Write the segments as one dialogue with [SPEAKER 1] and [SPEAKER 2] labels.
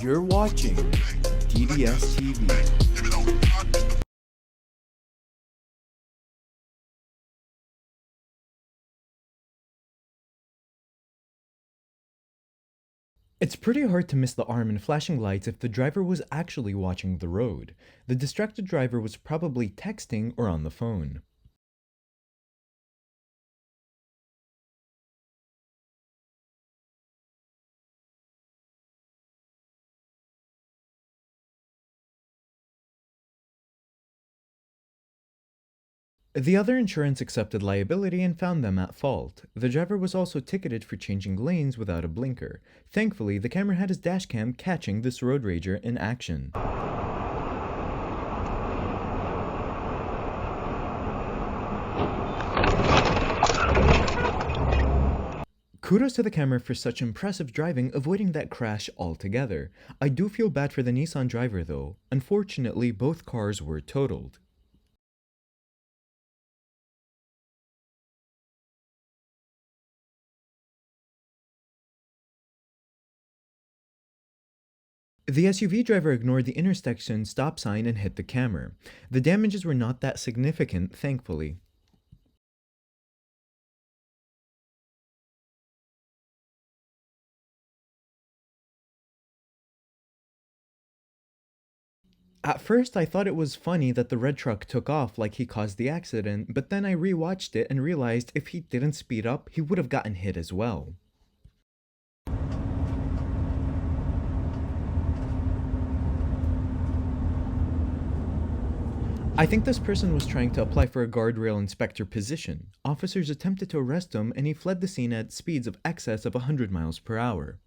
[SPEAKER 1] You're watching DDS TV. It's pretty hard to miss the arm and flashing lights if the driver was actually watching the road. The distracted driver was probably texting or on the phone. The other insurance accepted liability and found them at fault. The driver was also ticketed for changing lanes without a blinker. Thankfully, the camera had his dashcam catching this road rager in action. Kudos to the camera for such impressive driving, avoiding that crash altogether. I do feel bad for the Nissan driver though. Unfortunately, both cars were totaled. The SUV driver ignored the intersection stop sign and hit the camera. The damages were not that significant, thankfully. At first, I thought it was funny that the red truck took off like he caused the accident, but then I rewatched it and realized if he didn't speed up, he would have gotten hit as well. I think this person was trying to apply for a guardrail inspector position. Officers attempted to arrest him and he fled the scene at speeds of excess of 100 miles per hour.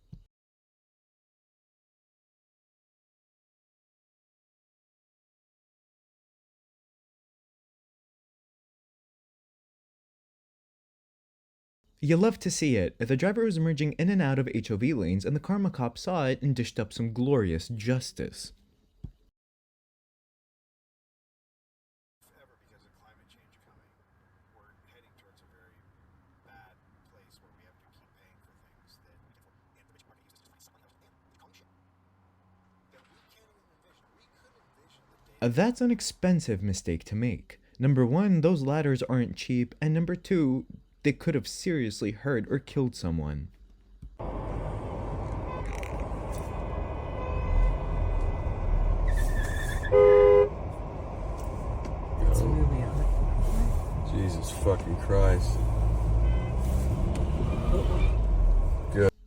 [SPEAKER 1] You love to see it. The driver was merging in and out of HOV lanes and the karma cop saw it and dished up some glorious justice.
[SPEAKER 2] Ever because of climate change coming. We're heading towards a very bad place where we have to keep paying for things that and the rich market uses to find someone else and they call shit. That we can't even envision. We could envision the day.
[SPEAKER 1] That's an expensive mistake to make. Number one, those ladders aren't cheap, and number two, they could have seriously hurt or killed someone.
[SPEAKER 3] Jesus fucking Christ.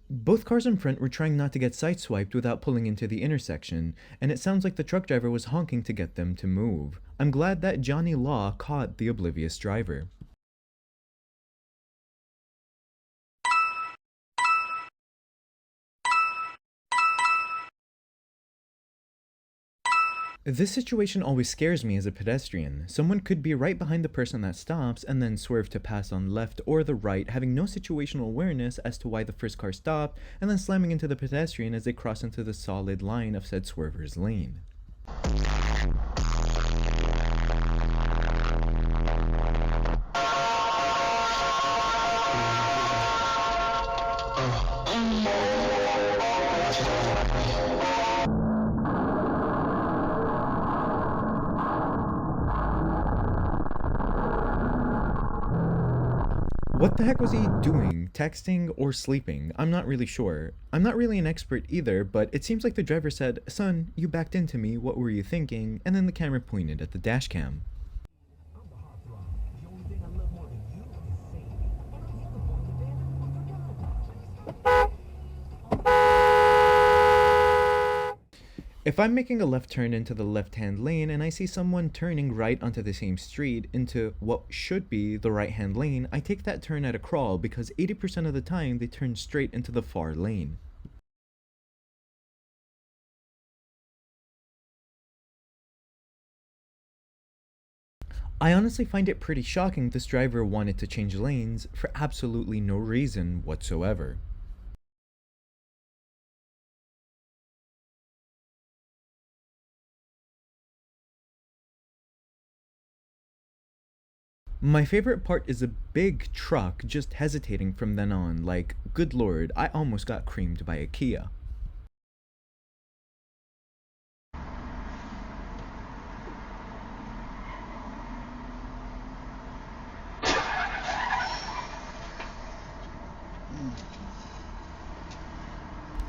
[SPEAKER 1] Both cars in front were trying not to get sideswiped without pulling into the intersection, and it sounds like the truck driver was honking to get them to move. I'm glad that Johnny Law caught the oblivious driver. This situation always scares me as a pedestrian. Someone could be right behind the person that stops and then swerve to pass on left or the right, having no situational awareness as to why the first car stopped, and then slamming into the pedestrian as they cross into the solid line of said swerver's lane. What the heck was he doing? Texting or sleeping? I'm not really sure. I'm not really an expert either, but it seems like the driver said, "Son, you backed into me, what were you thinking?" And then the camera pointed at the dash cam. If I'm making a left turn into the left-hand lane and I see someone turning right onto the same street into what should be the right-hand lane, I take that turn at a crawl because 80% of the time they turn straight into the far lane. I honestly find it pretty shocking this driver wanted to change lanes for absolutely no reason whatsoever. My favorite part is a big truck just hesitating from then on, like, good lord, I almost got creamed by a Kia.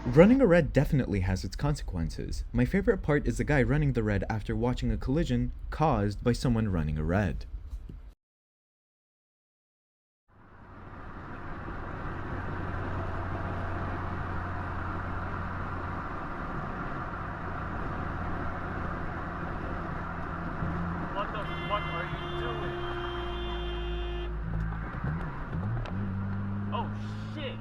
[SPEAKER 1] Running a red definitely has its consequences. My favorite part is the guy running the red after watching a collision caused by someone running a red.
[SPEAKER 4] What the fuck are you doing? Oh shit!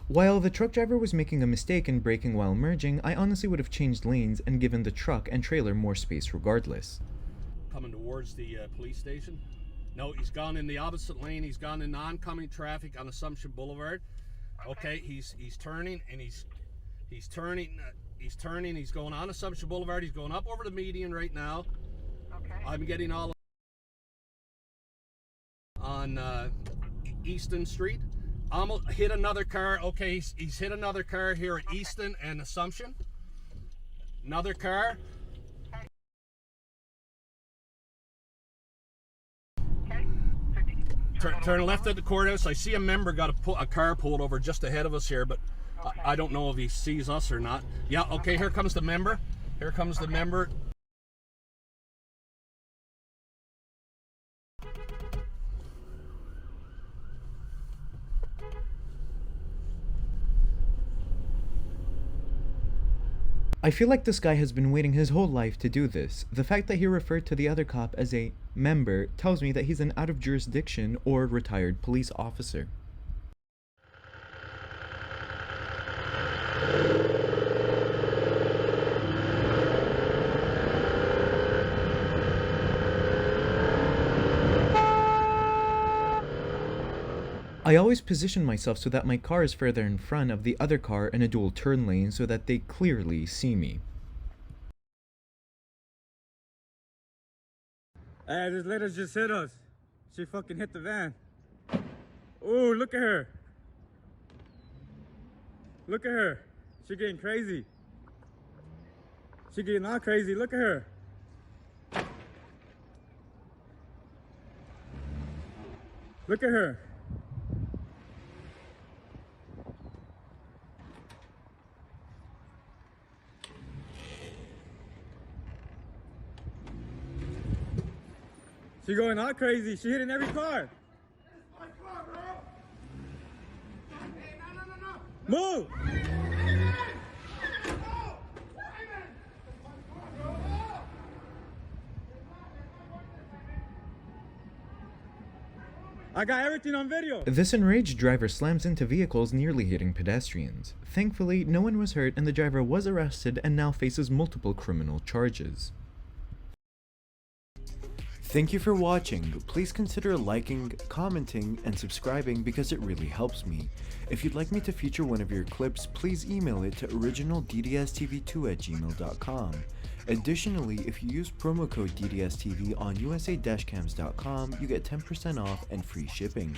[SPEAKER 1] While the truck driver was making a mistake in braking while merging, I honestly would have changed lanes and given the truck and trailer more space regardless.
[SPEAKER 5] Coming towards the police station. No, he's gone in the opposite lane. He's gone in oncoming traffic on Assumption Boulevard. Okay, he's turning and he's turning. He's going on Assumption Boulevard. He's going up over the median right now.
[SPEAKER 4] Okay.
[SPEAKER 5] I'm getting all on Easton Street. Almost hit another car. Okay, he's hit another car here at Easton and Assumption. Another car. Turn left at the courthouse. I see a member got a car pulled over just ahead of us here, but I don't know if he sees us or not. Yeah, okay, here comes the member. Here comes the member.
[SPEAKER 1] I feel like this guy has been waiting his whole life to do this. The fact that he referred to the other cop as a member tells me that he's an out of jurisdiction or retired police officer. I always position myself so that my car is further in front of the other car in a dual turn lane so that they clearly see me.
[SPEAKER 6] Hey, this lady just hit us. She fucking hit the van. Ooh, look at her. Look at her. She getting crazy. She getting all crazy. Look at her. Look at her. She going all crazy. She hitting every car.
[SPEAKER 2] My car, bro. Hey, no.
[SPEAKER 6] Move! I got everything on video.
[SPEAKER 1] This enraged driver slams into vehicles, nearly hitting pedestrians. Thankfully, no one was hurt and the driver was arrested and now faces multiple criminal charges. Thank you for watching. Please consider liking, commenting, and subscribing because it really helps me. If you'd like me to feature one of your clips, please email it to originalddstv2@gmail.com. Additionally, if you use promo code DDSTV on usa-cams.com, you get 10% off and free shipping.